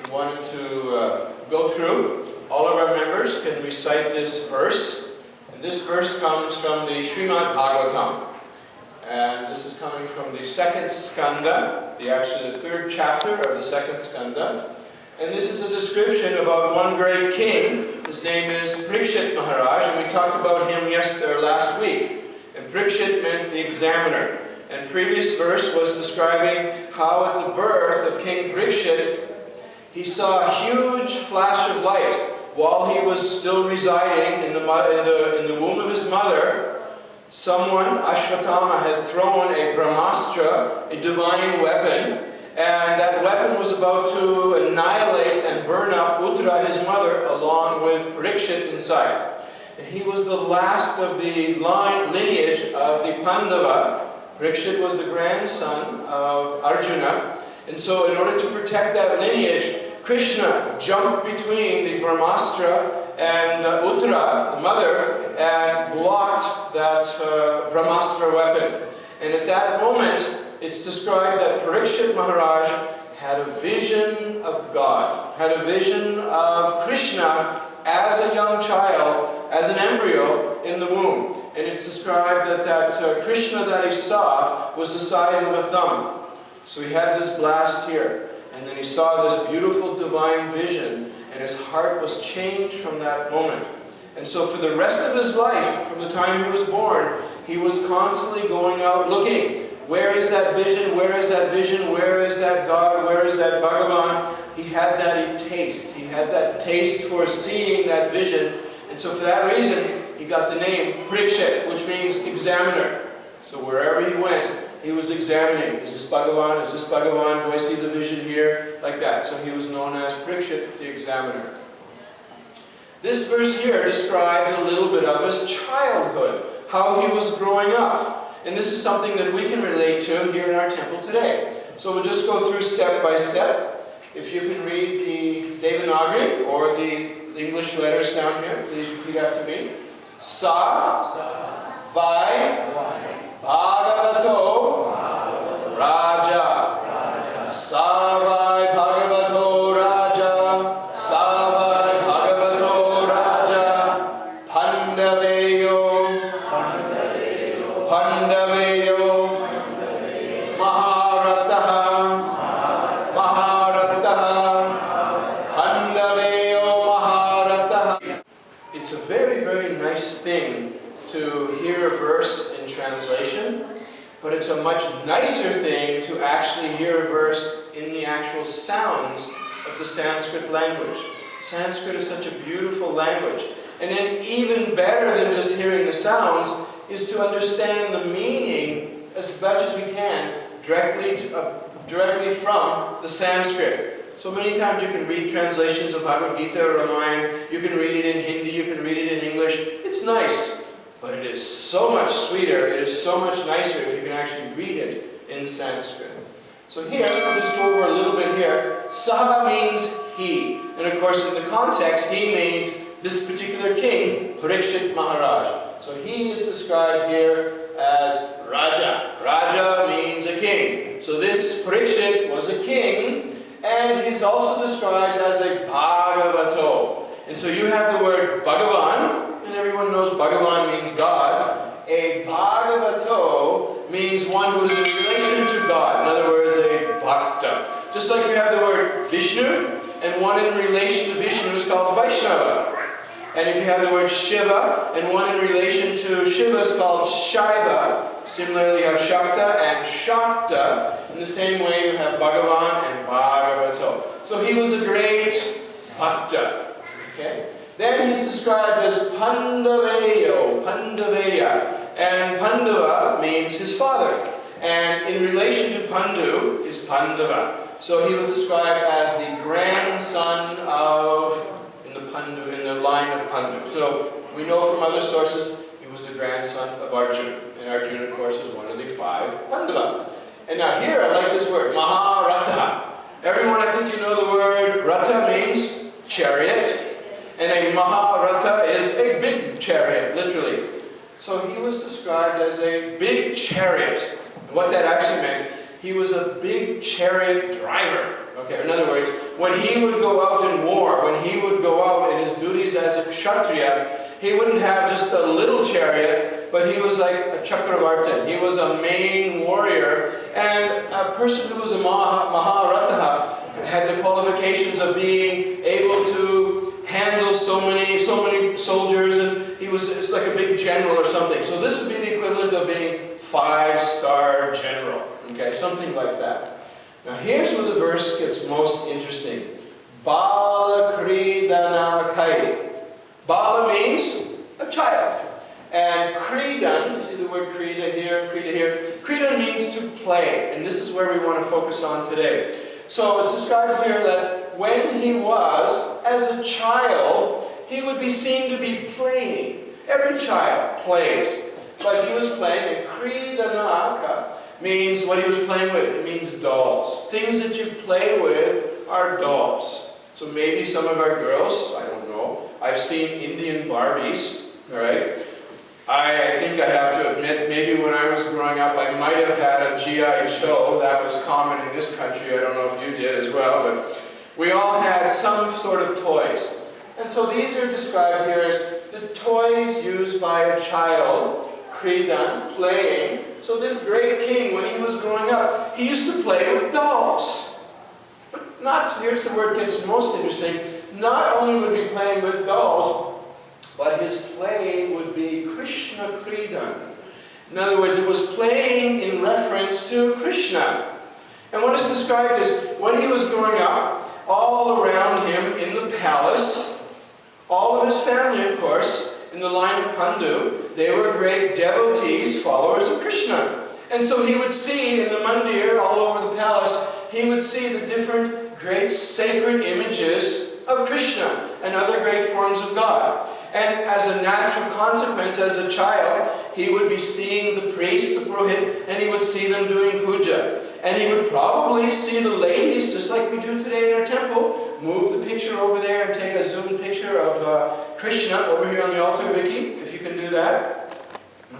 we wanted to go through. All of our members can recite this verse. And this verse comes from the Srimad Bhagavatam. And this is coming from the second skanda, actually the third chapter of the second skanda. And this is a description about one great king. His name is Pariksit Maharaj, and we talked about him last week. And Pariksit meant the examiner. And previous verse was describing how at the birth of King Pariksit, he saw a huge flash of light while he was still residing in the womb of his mother. Someone, Ashwatthama, had thrown a Brahmastra, a divine weapon, and that weapon was about to annihilate and burn up Uttara, his mother, along with Pariksit inside. And he was the last of the lineage of the Pandava. Pariksit was the grandson of Arjuna. And so in order to protect that lineage, Krishna jumped between the Brahmastra and Uttara, the mother, and blocked that Brahmastra weapon. And at that moment, it's described that Pariksit Maharaj had a vision of God, had a vision of Krishna as a young child, as an embryo in the womb. And it's described that Krishna that he saw was the size of a thumb. So he had this blast here. And then he saw this beautiful divine vision, and his heart was changed from that moment. And so for the rest of his life, from the time he was born, he was constantly going out looking. Where is that vision? Where is that vision? Where is that God? Where is that Bhagavan? He had that taste. He had that taste for seeing that vision. And so for that reason, he got the name Pariksit, which means examiner. So wherever he went, he was examining. Is this Bhagavan? Is this Bhagavan? Do I see the vision here? Like that. So he was known as Pariksit, the examiner. This verse here describes a little bit of his childhood, how he was growing up. And this is something that we can relate to here in our temple today. So we'll just go through step by step. If you can read the Devanagari or the English letters down here, please repeat after me. Sa, Vai, Bhagavato, Raja. Sa, Vai, Bhagavato, Raja. Sa, Vai, Bhagavato, Raja. Pandaveyo, Pandaveyo, Maharataha, Pandaveyo, Maharataha. It's a very, very nice thing to hear a verse in translation, but it's a much nicer thing to actually hear a verse in the actual sounds of the Sanskrit language. Sanskrit is such a beautiful language. And then even better than just hearing the sounds is to understand the meaning as much as we can directly from the Sanskrit. So many times you can read translations of Bhagavad Gita or Ramayana, you can read it in Hindi, you can read it in English. It's nice, but it is so much sweeter, it is so much nicer if you can actually read it in Sanskrit. So here, I'll just go over a little bit here. Saha means he. And of course in the context, he means this particular king, Pariksit Maharaj. So he is described here as Raja. Raja means a king. So this Pariksit was a king, and he's also described as a Bhagavato. And so you have the word Bhagavan, and everyone knows Bhagavan means God. A Bhagavato means one who is in relation to God. In other words, a Bhakta. Just like you have the word Vishnu, and one in relation to Vishnu is called Vaishnava. And if you have the word Shiva, and one in relation to Shiva is called Shaiva. Similarly, you have Shakta and Shakta. In the same way, you have Bhagavan and Bhagavato. So he was a great Bhakta. Okay? Then he's described as Pandaveyo, Pandaveya. And Pandava means his father. And in relation to Pandu is Pandava. So he was described as the grandson of in the line of Pandu. So we know from other sources he was the grandson of Arjuna. And Arjuna, of course, is one of the 5 Pandava. And now here I like this word, Maharataha. Everyone, I think you know the word Ratha means chariot. And a Maharatha is a big chariot, literally. So he was described as a big chariot. And what that actually meant, he was a big chariot driver. Okay, in other words, when he would go out in war, when he would go out in his duties as a kshatriya, he wouldn't have just a little chariot, but he was like a chakravartin. He was a main warrior, and a person who was a maharataha had the qualifications of being able to handle so many soldiers, and he was like a big general or something. So this would be the equivalent of being 5-star general, okay, something like that. Now here's where the verse gets most interesting. Bala Kridana Kai. Bala means a child. And Kridan, you see the word Krida here, Krida here. Kridan means to play, and this is where we want to focus on today. So it's described here that when he was, as a child, he would be seen to be playing. Every child plays. But he was playing, and Kridanaka means what he was playing with. It means dolls. Things that you play with are dolls. So maybe some of our girls, I don't know, I've seen Indian Barbies, all right? I think I have to admit, maybe when I was growing up, I might have had a G.I. Joe. That was common in this country. I don't know if you did as well, but we all had some sort of toys. And so these are described here as the toys used by a child, Kridan, playing. So this great king, when he was growing up, he used to play with dolls. But not, here's the word that gets most interesting, not only would he be playing with dolls, but his play would be Krishna Kridan. In other words, it was playing in reference to Krishna. And what is described is, when he was growing up, all around him in the palace, all of his family, of course, in the line of Pandu, they were great devotees, followers of Krishna. And so he would see in the Mandir, all over the palace, he would see the different great sacred images of Krishna and other great forms of God. And as a natural consequence, as a child, he would be seeing the priest, the purohit, and he would see them doing puja. And he would probably see the ladies, just like we do today in our temple, move the picture over there and take a zoomed picture of Krishna over here on the altar, Vicky, if you can do that.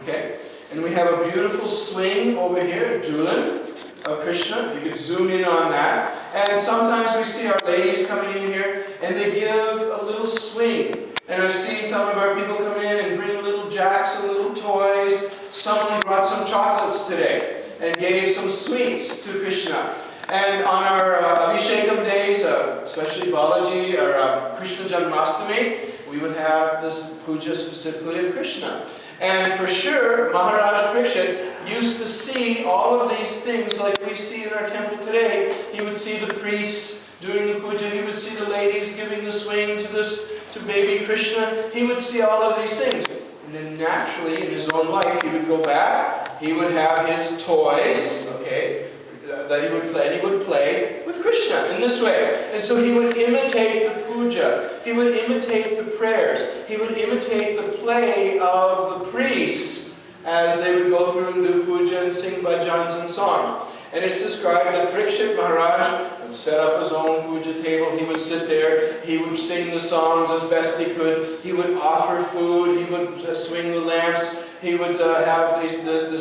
Okay. And we have a beautiful swing over here, Julian, of Krishna, if you could zoom in on that. And sometimes we see our ladies coming in here, and they give a little swing. And I've seen some of our people come in and bring little jacks and little toys. Someone brought some chocolates today and gave some sweets to Krishna. And on our Abhishekam days, especially Balaji or Krishna Janmashtami, we would have this puja specifically of Krishna. And for sure, Maharaj Pariksit used to see all of these things like we see in our temple today. He would see the priests doing the puja. He would see the ladies giving the swing to baby Krishna. He would see all of these things. And then naturally, in his own life, he would go back. He would have his toys, okay, that he would play. And he would play with Krishna in this way. And so he would imitate the puja. He would imitate the prayers. He would imitate the play of the priests as they would go through and do puja and sing bhajans and songs. And it's described that Pariksit Maharaj would set up his own puja table. He would sit there. He would sing the songs as best he could. He would offer food. He would swing the lamps. He would have the